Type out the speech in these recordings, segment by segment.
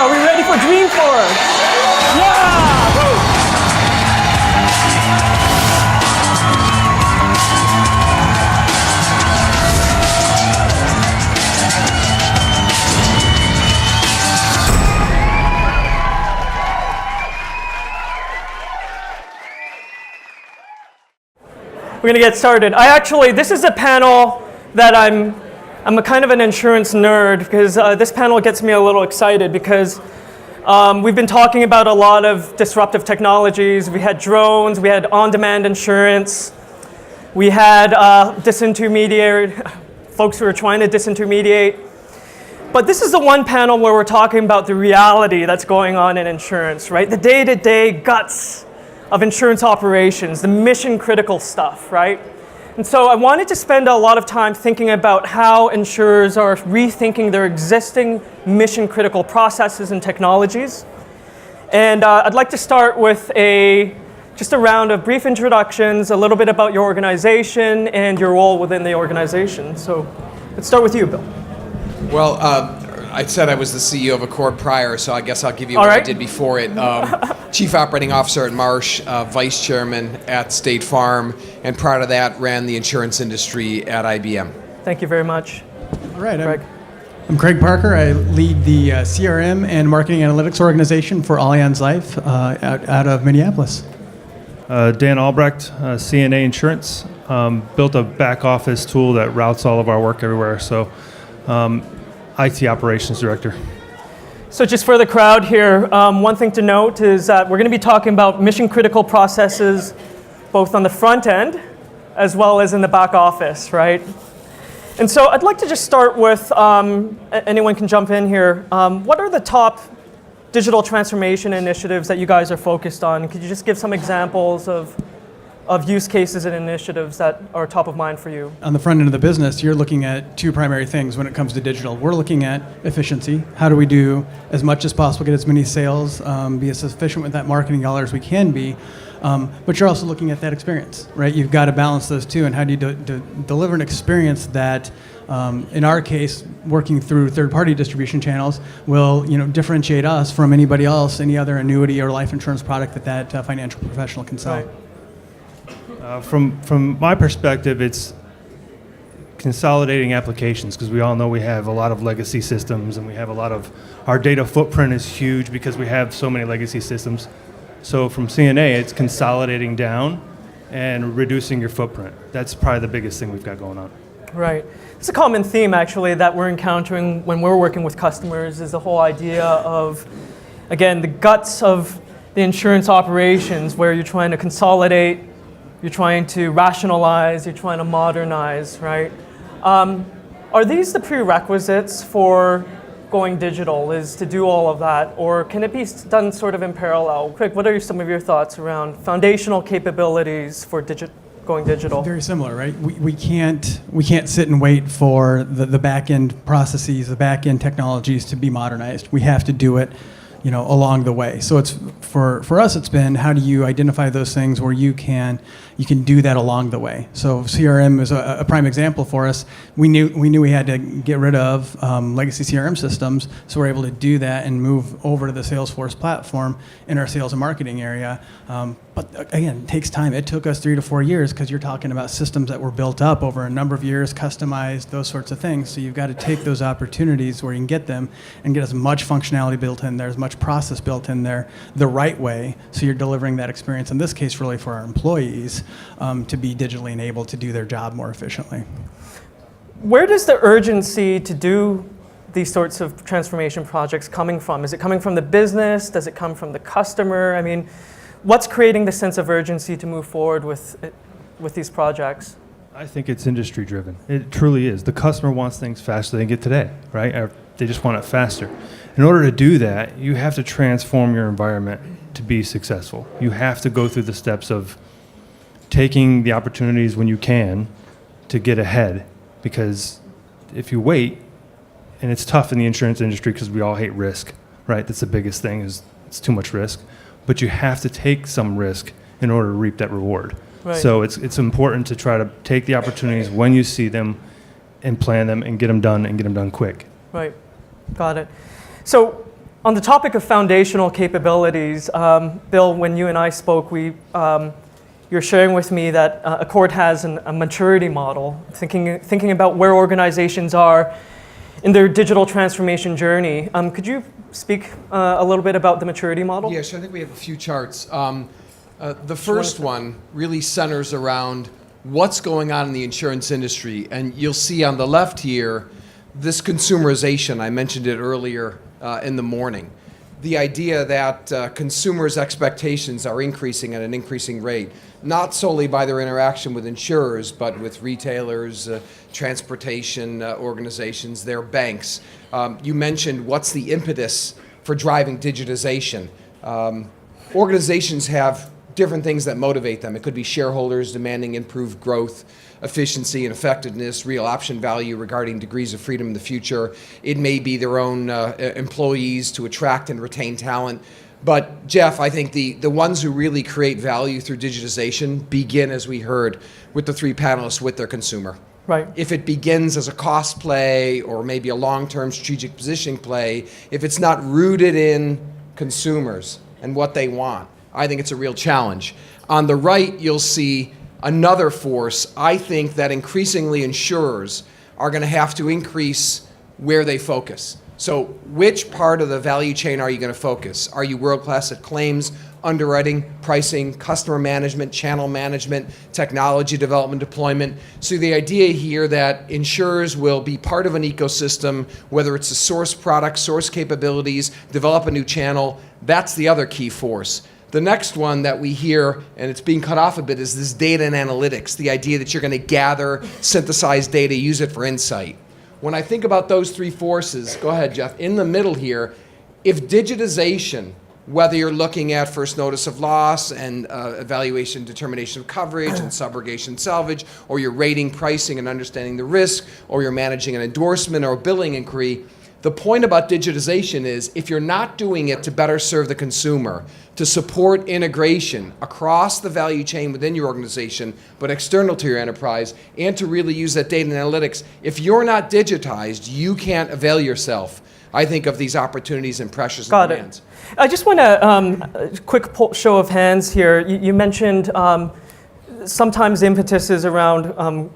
Are we ready for Dreamforce? Yeah! Woo! We're going to get started. This is a panel that I'm a kind of an insurance nerd because this panel gets me a little excited because we've been talking about a lot of disruptive technologies. We had drones, we had on-demand insurance, we had folks who are trying to disintermediate. But this is the one panel where we're talking about the reality that's going on in insurance, right? The day-to-day guts of insurance operations, the mission-critical stuff, right? And so I wanted to spend a lot of time thinking about how insurers are rethinking their existing mission-critical processes and technologies. And I'd like to start with just a round of brief introductions, a little bit about your organization and your role within the organization. So let's start with you, Bill. Well, I said I was the CEO of ACORD prior, so I guess I'll give you what I did before it. Chief Operating Officer at Marsh, Vice Chairman at State Farm, and prior to that ran the insurance industry at IBM. Thank you very much. All right, I'm Craig Parker. I lead the CRM and Marketing Analytics organization for Allianz Life out of Minneapolis. Dan Albrecht, CNA Insurance, built a back office tool that routes all of our work everywhere. So. IT Operations Director. So just for the crowd here, one thing to note is that we're going to be talking about mission-critical processes both on the front end as well as in the back office, right? And so I'd like to just start with, anyone can jump in here. What are the top digital transformation initiatives that you guys are focused on? Could you just give some examples of use cases and initiatives that are top of mind for you? On the front end of the business, you're looking at two primary things when it comes to digital. We're looking at efficiency. How do we do as much as possible, get as many sales, be as efficient with that marketing dollar as we can be? But you're also looking at that experience, right? You've got to balance those two, and how do you deliver an experience that, in our case, working through third-party distribution channels, will differentiate us from anybody else, any other annuity or life insurance product that financial professional can sell. Right. From my perspective, it's consolidating applications because we all know we have a lot of legacy systems and we have our data footprint is huge because we have so many legacy systems. So from CNA, it's consolidating down and reducing your footprint. That's probably the biggest thing we've got going on. Right. It's a common theme, actually, that we're encountering when we're working with customers is the whole idea of, again, the guts of the insurance operations where you're trying to consolidate, you're trying to rationalize, you're trying to modernize, right? Are these the prerequisites for going digital, is to do all of that? Or can it be done sort of in parallel? Craig, what are some of your thoughts around foundational capabilities for going digital? Very similar, right? We can't sit and wait for the back-end processes, the back-end technologies to be modernized. We have to do it along the way. So it's for us, it's been how do you identify those things where you can do that along the way. So CRM is a prime example for us. We knew we had to get rid of legacy CRM systems, so we're able to do that and move over to the Salesforce platform in our sales and marketing area. But again, it takes time. It took us 3 to 4 years because you're talking about systems that were built up over a number of years, customized, those sorts of things. So you've got to take those opportunities where you can get them and get as much functionality built in there, as much process built in there the right way, so you're delivering that experience, in this case really for our employees, to be digitally enabled to do their job more efficiently. Where does the urgency to do these sorts of transformation projects coming from? Is it coming from the business? Does it come from the customer? I mean, what's creating the sense of urgency to move forward with these projects? I think it's industry driven. It truly is. The customer wants things faster than they get today, right? Or they just want it faster. In order to do that, you have to transform your environment to be successful. You have to go through the steps of taking the opportunities when you can to get ahead, because if you wait, and it's tough in the insurance industry because we all hate risk, right? That's the biggest thing, is it's too much risk. But you have to take some risk in order to reap that reward. Right. So it's important to try to take the opportunities when you see them and plan them and get them done quick. Right. Got it. So On the topic of foundational capabilities, Bill, when you and I spoke, you're sharing with me that ACORD has a maturity model, thinking about where organizations are in their digital transformation journey. Could you speak a little bit about the maturity model? Yeah, sure. I think we have a few charts. The first one really centers around what's going on in the insurance industry. And you'll see on the left here, this consumerization, I mentioned it earlier in the morning. The idea that consumers' expectations are increasing at an increasing rate, not solely by their interaction with insurers, but with retailers, transportation organizations, their banks. You mentioned what's the impetus for driving digitization. Organizations have different things that motivate them. It could be shareholders demanding improved growth, efficiency and effectiveness, real option value regarding degrees of freedom in the future. It may be their own employees to attract and retain talent. But Jeff, I think the ones who really create value through digitization begin, as we heard, with the three panelists, with their consumer. Right. If it begins as a cost play or maybe a long-term strategic positioning play, if it's not rooted in consumers and what they want, I think it's a real challenge. On the right, you'll see another force. I think that increasingly insurers are going to have to increase where they focus. So which part of the value chain are you going to focus? Are you world-class at claims, underwriting, pricing, customer management, channel management, technology development, deployment? So the idea here that insurers will be part of an ecosystem, whether it's to source products, source capabilities, develop a new channel, that's the other key force. The next one that we hear, and it's being cut off a bit, is this data and analytics, the idea that you're going to gather, synthesize data, use it for insight. When I think about those three forces, go ahead, Jeff, in the middle here, if digitization, whether you're looking at first notice of loss and evaluation, determination of coverage and subrogation salvage, or you're rating, pricing, and understanding the risk, or you're managing an endorsement or a billing inquiry, the point about digitization is if you're not doing it to better serve the consumer, to support integration across the value chain within your organization, but external to your enterprise, and to really use that data and analytics, if you're not digitized, you can't avail yourself, I think, of these opportunities and pressures and demands. Got it. I just want to, quick show of hands here. You mentioned sometimes the impetus is around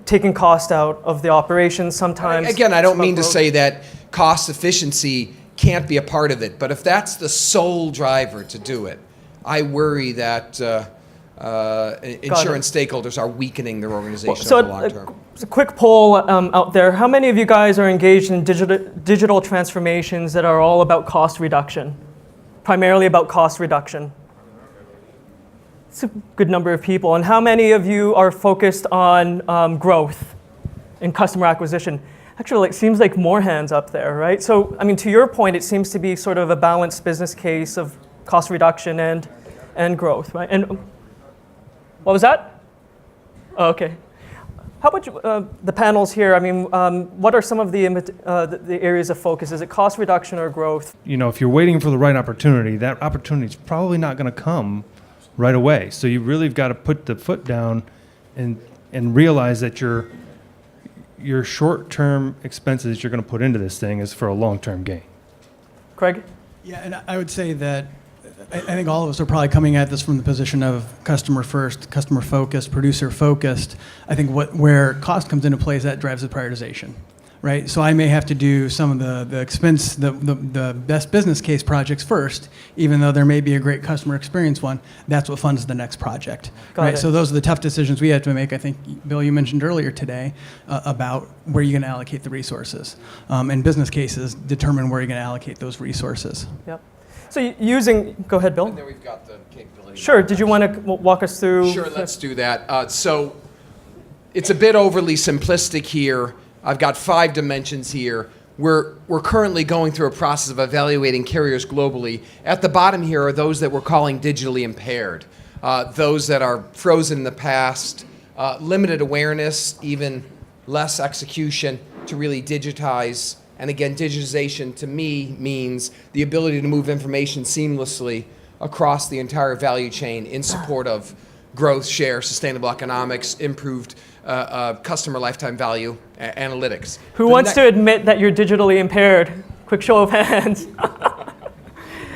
taking cost out of the operation, sometimes. Again, I don't mean to say that cost efficiency can't be a part of it, but if that's the sole driver to do it, I worry that insurance stakeholders are weakening their organization over the long term. So a quick poll out there. How many of you guys are engaged in digital transformations that are all about cost reduction? Primarily about cost reduction? It's a good number of people. And how many of you are focused on growth and customer acquisition? Actually, it seems like more hands up there, right? So, I mean, to your point, it seems to be sort of a balanced business case of cost reduction and growth, right? And what was that? Oh, okay. How about the panels here? I mean, what are some of the areas of focus? Is it cost reduction or growth? You know, if you're waiting for the right opportunity, that opportunity is probably not going to come right away. So you really have got to put the foot down and realize that your short-term expenses you're going to put into this thing is for a long-term gain. Craig? Yeah, and I would say that I think all of us are probably coming at this from the position of customer first, customer focused, producer focused. I think where cost comes into play is that drives the prioritization, right? So I may have to do some of the expense, the best business case projects first, even though there may be a great customer experience one. That's what funds the next project, right? So those are the tough decisions we have to make. I think, Bill, you mentioned earlier today about where you're going to allocate the resources. And business cases determine where you're going to allocate those resources. Yep. So go ahead, Bill. And then we've got the capability. Sure. Did you want to walk us through? Sure, let's do that. So it's a bit overly simplistic here. I've got 5 dimensions here. We're currently going through a process of evaluating carriers globally. At the bottom here are those that we're calling digitally impaired, those that are frozen in the past, limited awareness, even less execution to really digitize. And again, digitization to me means the ability to move information seamlessly across the entire value chain in support of growth, share, sustainable economics, improved customer lifetime value, analytics. Who wants to admit that you're digitally impaired? Quick show of hands.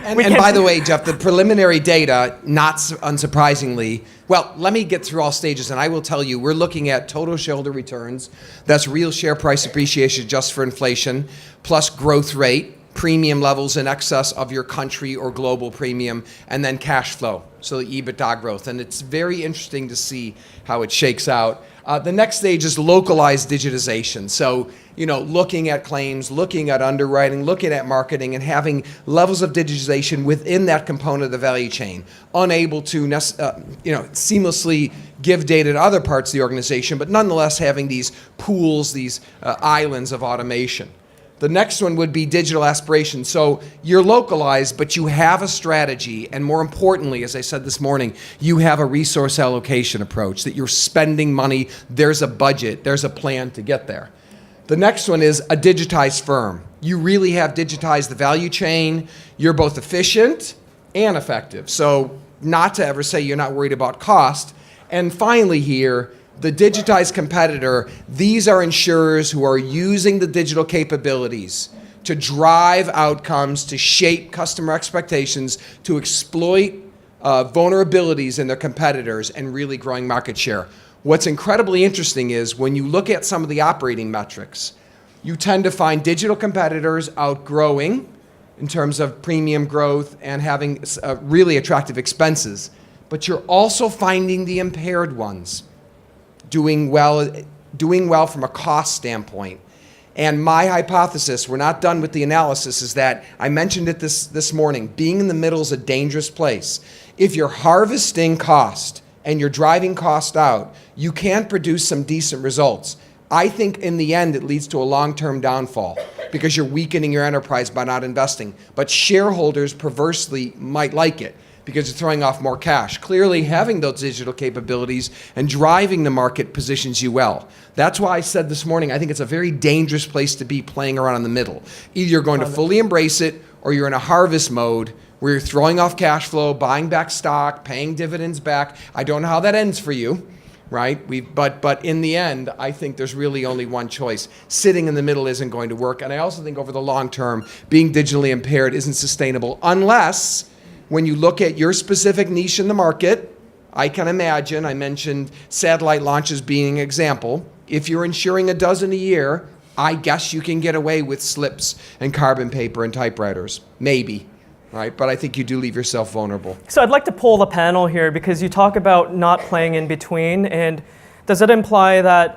And by the way, Jeff, the preliminary data, not unsurprisingly, well, let me get through all stages, and I will tell you, we're looking at total shareholder returns. That's real share price appreciation just for inflation, plus growth rate, premium levels in excess of your country or global premium, and then cash flow, so the EBITDA growth. And it's very interesting to see how it shakes out. The next stage is localized digitization. So, looking at claims, looking at underwriting, looking at marketing, and having levels of digitization within that component of the value chain, unable to seamlessly give data to other parts of the organization, but nonetheless having these pools, these islands of automation. The next one would be digital aspiration. So you're localized, but you have a strategy, and more importantly, as I said this morning, you have a resource allocation approach, that you're spending money, there's a budget, there's a plan to get there. The next one is a digitized firm. You really have digitized the value chain, you're both efficient and effective. So not to ever say you're not worried about cost. And finally here, the digitized competitor, these are insurers who are using the digital capabilities to drive outcomes, to shape customer expectations, to exploit vulnerabilities in their competitors, and really growing market share. What's incredibly interesting is when you look at some of the operating metrics, you tend to find digital competitors outgrowing in terms of premium growth and having really attractive expenses. But you're also finding the impaired ones doing well from a cost standpoint. And my hypothesis, we're not done with the analysis, is that, I mentioned it this morning, being in the middle is a dangerous place. If you're harvesting cost and you're driving cost out, you can produce some decent results. I think in the end it leads to a long-term downfall because you're weakening your enterprise by not investing. But shareholders perversely might like it, because you're throwing off more cash. Clearly, having those digital capabilities and driving the market positions you well. That's why I said this morning, I think it's a very dangerous place to be, playing around in the middle. Either you're going to fully embrace it, or you're in a harvest mode where you're throwing off cash flow, buying back stock, paying dividends back. I don't know how that ends for you, right? But in the end, I think there's really only one choice. Sitting in the middle isn't going to work. And I also think over the long term, being digitally impaired isn't sustainable unless, when you look at your specific niche in the market, I can imagine, I mentioned satellite launches being an example. If you're insuring a dozen a year, I guess you can get away with slips and carbon paper and typewriters. Maybe, right? But I think you do leave yourself vulnerable. So I'd like to poll the panel here, because you talk about not playing in between. And does it imply that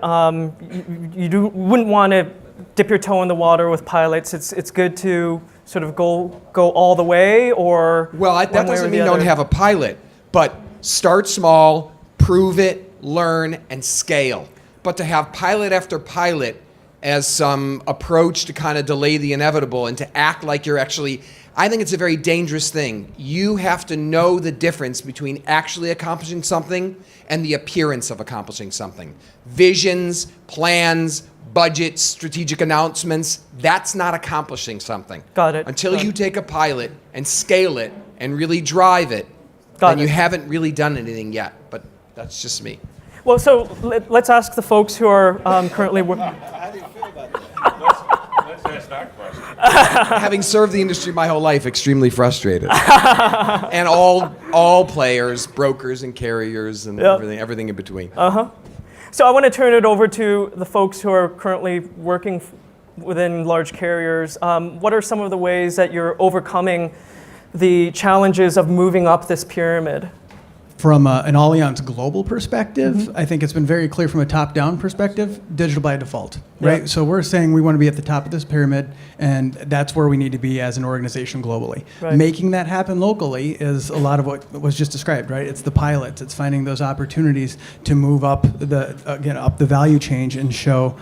you wouldn't want to dip your toe in the water with pilots? It's good to sort of go all the way, or that doesn't mean don't have a pilot, but start small, prove it, learn, and scale. But to have pilot after pilot as some approach to kind of delay the inevitable and to act like you're actually, I think it's a very dangerous thing. You have to know the difference between actually accomplishing something and the appearance of accomplishing something. Visions, plans, budgets, strategic announcements, that's not accomplishing something. Got it. Until you take a pilot and scale it and really drive it, then you haven't really done anything yet. But that's just me. Well, so let's ask the folks who are currently working. How do you feel about that? Let's ask that question. Having served the industry my whole life, extremely frustrated. And all players, brokers and carriers and everything in between. So I want to turn it over to the folks who are currently working within large carriers. What are some of the ways that you're overcoming the challenges of moving up this pyramid? From an Allianz global perspective, I think it's been very clear from a top-down perspective, digital by default, right? Yeah. So we're saying we want to be at the top of this pyramid, and that's where we need to be as an organization globally. Right. Making that happen locally is a lot of what was just described, right? It's the pilots, it's finding those opportunities to move up the value chain and show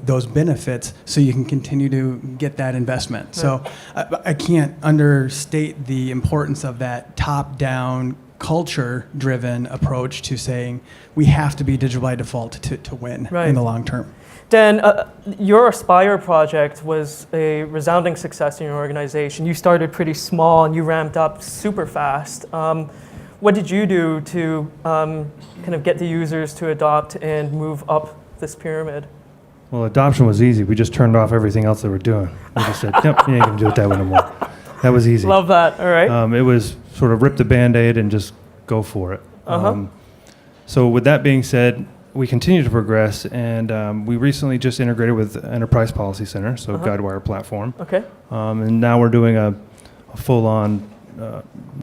those benefits, so you can continue to get that investment. Right. So I can't understate the importance of that top-down, culture-driven approach to saying we have to be digital by default to win in the long term. Dan, your Aspire project was a resounding success in your organization. You started pretty small and you ramped up super fast. What did you do to kind of get the users to adopt and move up this pyramid? Well, adoption was easy. We just turned off everything else they were doing. We just said, nope, you ain't going to do it that way no more. That was easy. Love that. All right. It was sort of rip the Band-Aid and just go for it. So with that being said, we continue to progress, and we recently just integrated with Enterprise Policy Center, so Guidewire platform. Okay. And now we're doing a full-on,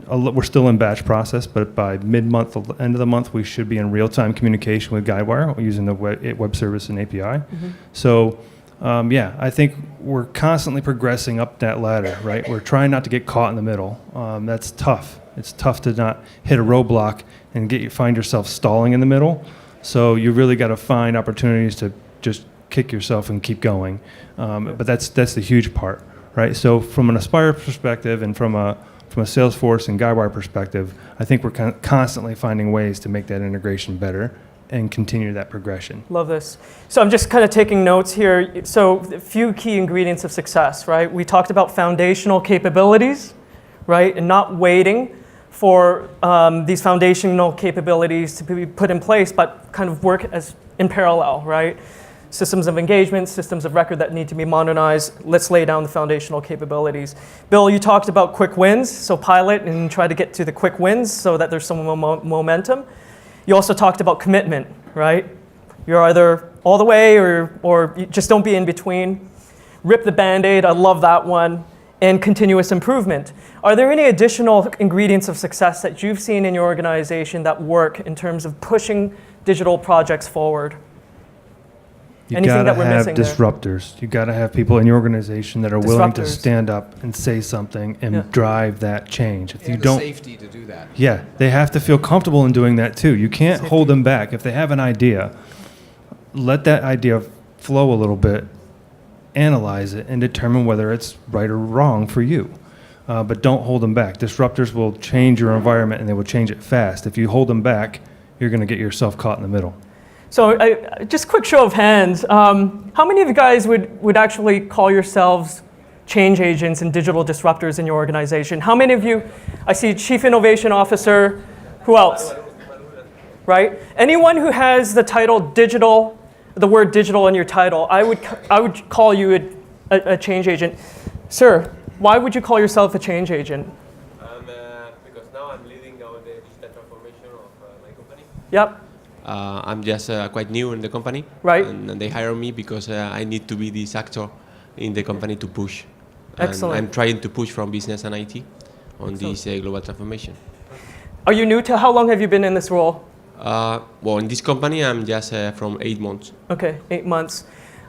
we're still in batch process, but by mid-month, end of the month, we should be in real-time communication with Guidewire using the web service and API. So, I think we're constantly progressing up that ladder, right? We're trying not to get caught in the middle. That's tough. It's tough to not hit a roadblock and find yourself stalling in the middle. So you really got to find opportunities to just kick yourself and keep going. But that's the huge part, right? So from an Aspire perspective and from a Salesforce and Guidewire perspective, I think we're constantly finding ways to make that integration better and continue that progression. Love this. So I'm just kind of taking notes here. So a few key ingredients of success, right? We talked about foundational capabilities, right? And not waiting for these foundational capabilities to be put in place, but kind of work as in parallel, right? Systems of engagement, systems of record that need to be modernized. Let's lay down the foundational capabilities. Bill, you talked about quick wins, so pilot and try to get to the quick wins so that there's some momentum. You also talked about commitment, right? You're either all the way or you just don't be in between. Rip the Band-Aid, I love that one. And continuous improvement. Are there any additional ingredients of success that you've seen in your organization that work in terms of pushing digital projects forward? You Anything gotta that we're have missing disruptors. You gotta have people in your organization that are willing to stand up and say something and drive that change. If you don't, safety to do that. yeah, they have to feel comfortable in doing that too. You can't hold them back. If they have an idea, let that idea flow a little bit, analyze it, and determine whether it's right or wrong for you. But don't hold them back. Disruptors will change your environment, and they will change it fast. If you hold them back, you're going to get yourself caught in the middle. So just quick show of hands. How many of you guys would actually call yourselves change agents and digital disruptors in your organization? How many of you, I see Chief Innovation Officer, who else? Right? Anyone who has the title digital, the word digital in your title, I would call you a change agent. Sir, why would you call yourself a change agent? Because now I'm leading the digital transformation of my company. Yep. I'm just quite new in the company. Right. And they hire me because I need to be this actor in the company to push. Excellent. And I'm trying to push from business and IT on this global transformation. Are you new to, how long have you been in this role? Well, in this company, I'm just from 8 months. Okay, 8 months.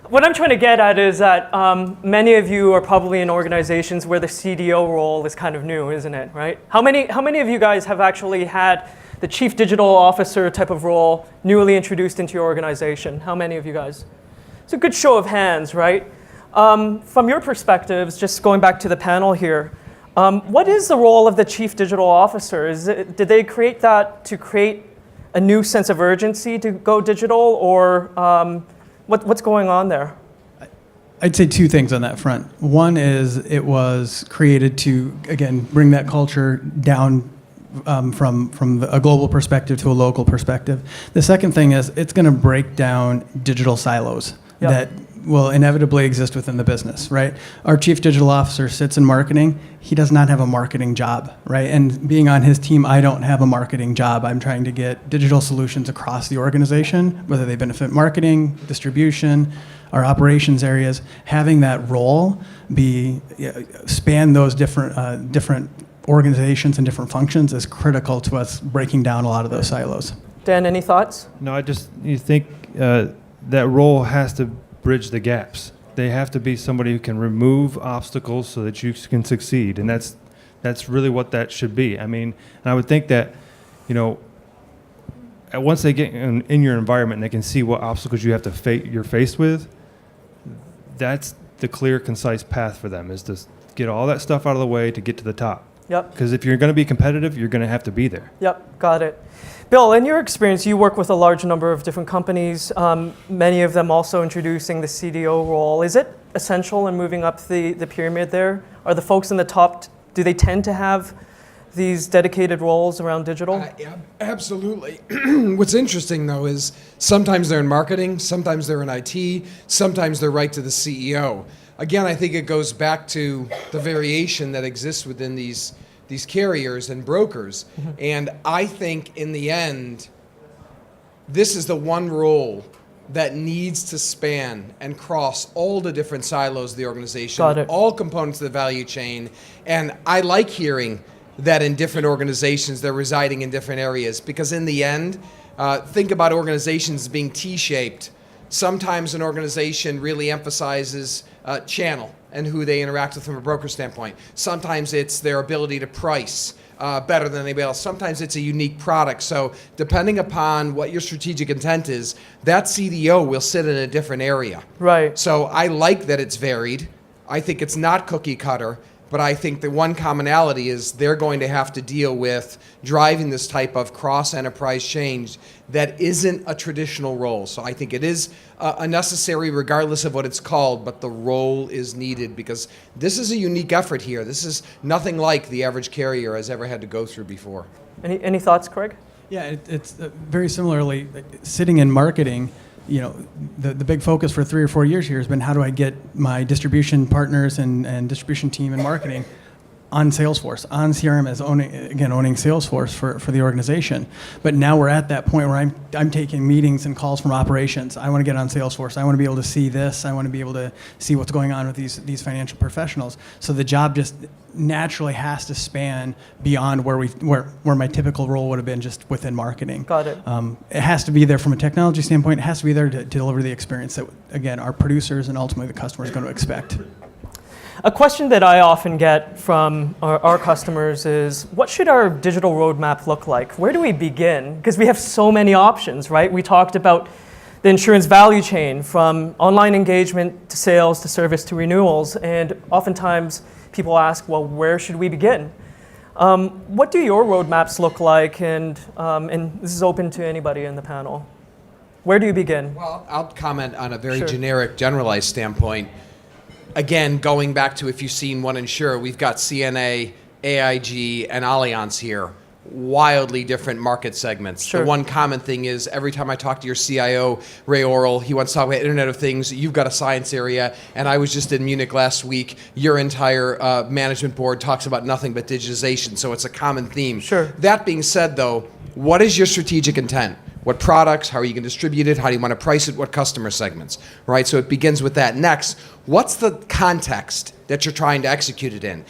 What I'm trying to get at is that many of you are probably in organizations where the CDO role is kind of new, isn't it, right? How many of you guys have actually had the Chief Digital Officer type of role newly introduced into your organization? How many of you guys? It's a good show of hands, right? From your perspectives, just going back to the panel here, what is the role of the Chief Digital Officer? Did they create that to create a new sense of urgency to go digital, or what's going on there? I'd say two things on that front. One is it was created to, again, bring that culture down from a global perspective to a local perspective. The second thing is it's going to break down digital silos that will inevitably exist within the business, right? Our chief digital officer sits in marketing. He does not have a marketing job, right? And being on his team, I don't have a marketing job. I'm trying to get digital solutions across the organization, whether they benefit marketing, distribution, our operations areas. Having that role span those different organizations and different functions is critical to us breaking down a lot of those silos. Dan, any thoughts? No, you think that role has to bridge the gaps. They have to be somebody who can remove obstacles so that you can succeed, and that's really what that should be. I mean, and I would think that, once they get in your environment and they can see what obstacles you have to you're faced with, that's the clear, concise path for them, is to get all that stuff out of the way to get to the top. Yep. Because if you're going to be competitive, you're going to have to be there. Yep, got it. Bill, in your experience, you work with a large number of different companies, many of them also introducing the CDO role. Is it essential in moving up the pyramid there? Are the folks in the top, do they tend to have these dedicated roles around digital? Yeah, absolutely. What's interesting, though, is sometimes they're in marketing, sometimes they're in IT, sometimes they're right to the CEO. again, I think it goes back to the variation that exists within these carriers and brokers. And I think in the end, this is the one role that needs to span and cross all the different silos of the organization, all components of the value chain. And I like hearing that in different organizations they're residing in different areas, because in the end, think about organizations being T-shaped. Sometimes an organization really emphasizes channel and who they interact with from a broker standpoint. Sometimes it's their ability to price better than anybody else. Sometimes it's a unique product. So depending upon what your strategic intent is, that CDO will sit in a different area. Right. So I like that it's varied. I think it's not cookie cutter, but I think the one commonality is they're going to have to deal with driving this type of cross-enterprise change that isn't a traditional role. So I think it is a necessary regardless of what it's called, but the role is needed because this is a unique effort here. This is nothing like the average carrier has ever had to go through before. Any thoughts, Craig? Yeah, it's very similarly, sitting in marketing, you know, the big focus for 3 or 4 years here has been how do I get my distribution partners and distribution team and marketing on Salesforce, on CRM as owning Salesforce for the organization. But now we're at that point where I'm taking meetings and calls from operations. I want to get on Salesforce. I want to be able to see this. I want to be able to see what's going on with these financial professionals. So the job just naturally has to span beyond where my typical role would have been just within marketing. Got it. It has to be there from a technology standpoint. It has to be there to deliver the experience that, again, our producers and ultimately the customer is going to expect. A question that I often get from our customers is, what should our digital roadmap look like? Where do we begin? Because we have so many options, right? We talked about the insurance value chain, from online engagement to sales to service to renewals, and oftentimes people ask, well, where should we begin? What do your roadmaps look like? And this is open to anybody in the panel. Where do you begin? Well, I'll comment on a very generic, generalized standpoint. Again, going back to if you've seen one insurer, we've got CNA, AIG, and Allianz here. Wildly different market segments. The one common thing is every time I talk to your CIO, Ray Orrell, he wants to talk about Internet of Things. You've got a science area, and I was just in Munich last week. Your entire management board talks about nothing but digitization, so it's a common theme. That being said, though, what is your strategic intent? What products, how are you going to distribute it, how do you want to price it, what customer segments, right? So it begins with that. Next, what's the context that you're trying to execute it in?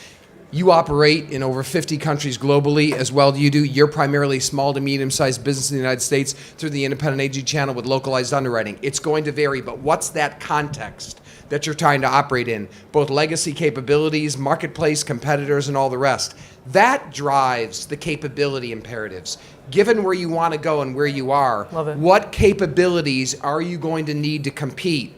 You operate in over 50 countries globally as well as you do. You're primarily small to medium-sized business in the United States through the independent agent channel with localized underwriting. It's going to vary, but what's that context that you're trying to operate in? Both legacy capabilities, marketplace, competitors, and all the rest. That drives the capability imperatives. Given where you want to go and where you are, what capabilities are you going to need to compete?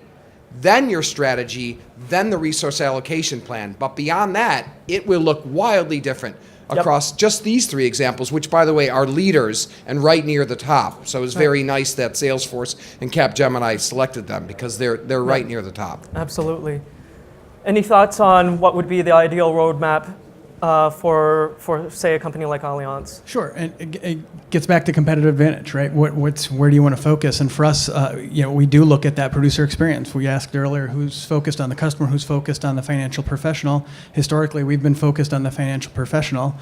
Then your strategy, then the resource allocation plan. But beyond that, it will look wildly different across just these 3 examples, which, by the way, are leaders and right near the top. So it's very nice that Salesforce and Capgemini selected them because they're right near the top. Absolutely. Any thoughts on what would be the ideal roadmap for say, a company like Allianz? Sure, and it gets back to competitive advantage, right? Where do you want to focus? And for us, we do look at that producer experience. We asked earlier who's focused on the customer, who's focused on the financial professional. Historically, we've been focused on the financial professional.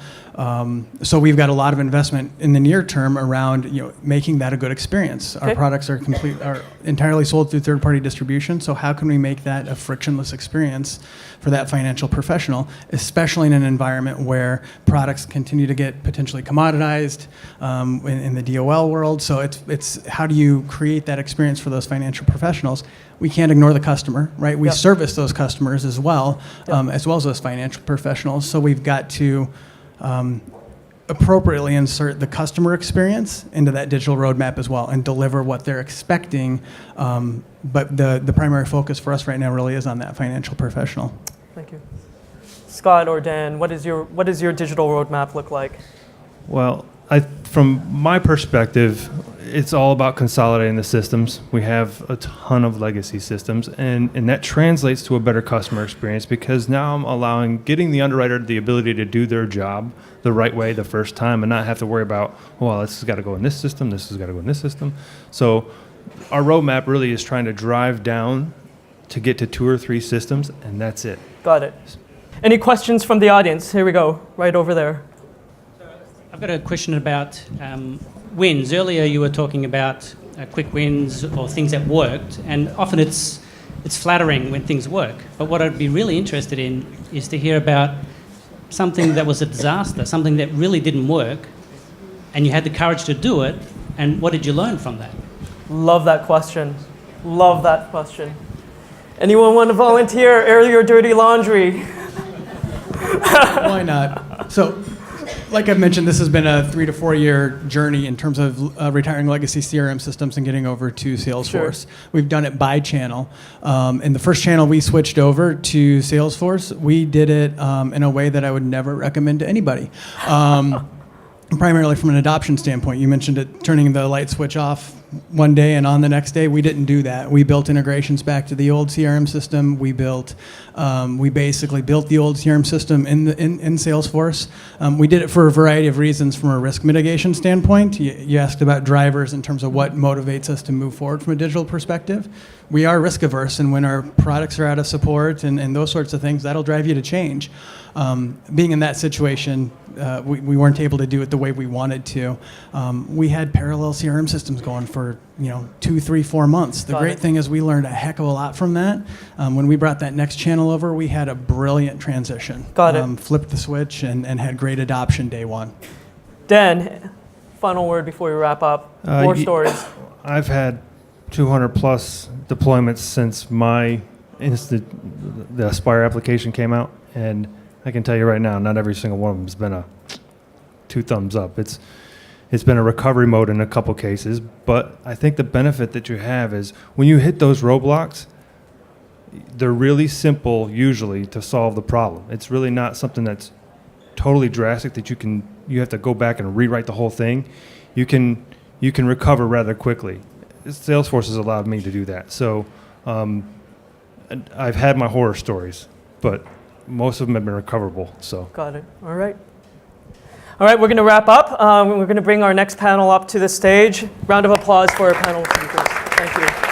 So we've got a lot of investment in the near term around making that a good experience. Our products are entirely sold through third-party distribution. So how can we make that a frictionless experience for that financial professional, especially in an environment where products continue to get potentially commoditized in the DOL world. So it's how do you create that experience for those financial professionals? We can't ignore the customer, right? We service those customers as well as those financial professionals. So we've got to appropriately insert the customer experience into that digital roadmap as well and deliver what they're expecting. But the primary focus for us right now really is on that financial professional. Thank you. Scott or Dan, what does your digital roadmap look like? Well, from my perspective, it's all about consolidating the systems. We have a ton of legacy systems, and that translates to a better customer experience because now I'm getting the underwriter the ability to do their job the right way the first time and not have to worry about, well, this has got to go in this system, this has got to go in this system. So our roadmap really is trying to drive down to get to 2 or 3 systems, and that's it. Got it. Any questions from the audience? Here we go, right over there. I've got a question about wins. Earlier you were talking about quick wins or things that worked, and often it's flattering when things work. But what I'd be really interested in is to hear about something that was a disaster, something that really didn't work, and you had the courage to do it, and what did you learn from that? Love that question. Love that question. Anyone want to volunteer? Air your dirty laundry. Why not? So, like I mentioned, this has been a 3 to 4 year journey in terms of retiring legacy CRM systems and getting over to Salesforce. Sure. We've done it by channel. And the first channel we switched over to Salesforce, we did it in a way that I would never recommend to anybody. Primarily from an adoption standpoint. You mentioned it, turning the light switch off one day and on the next day. We didn't do that. We built integrations back to the old CRM system. We basically built the old CRM system in Salesforce. We did it for a variety of reasons from a risk mitigation standpoint. You asked about drivers in terms of what motivates us to move forward from a digital perspective. We are risk averse, and when our products are out of support and those sorts of things, that'll drive you to change. Being in that situation, we weren't able to do it the way we wanted to. We had parallel CRM systems going for 2, 3, 4 months. The great thing is we learned a heck of a lot from that. When we brought that next channel over, we had a brilliant transition. Got it. Flipped the switch and had great adoption day one. Dan, final word before we wrap up. More stories. I've had 200 plus deployments since the Aspire application came out, and I can tell you right now, not every single one of them has been a 2 thumbs up. It's been a recovery mode in a couple cases, but I think the benefit that you have is when you hit those roadblocks, they're really simple usually to solve the problem. It's really not something that's totally drastic that you have to go back and rewrite the whole thing. You can recover rather quickly. Salesforce has allowed me to do that. So I've had my horror stories, but most of them have been recoverable. So Got it. All right. All right, we're going to wrap up. We're going to bring our next panel up to the stage. Round of applause for our panel speakers. Thank you.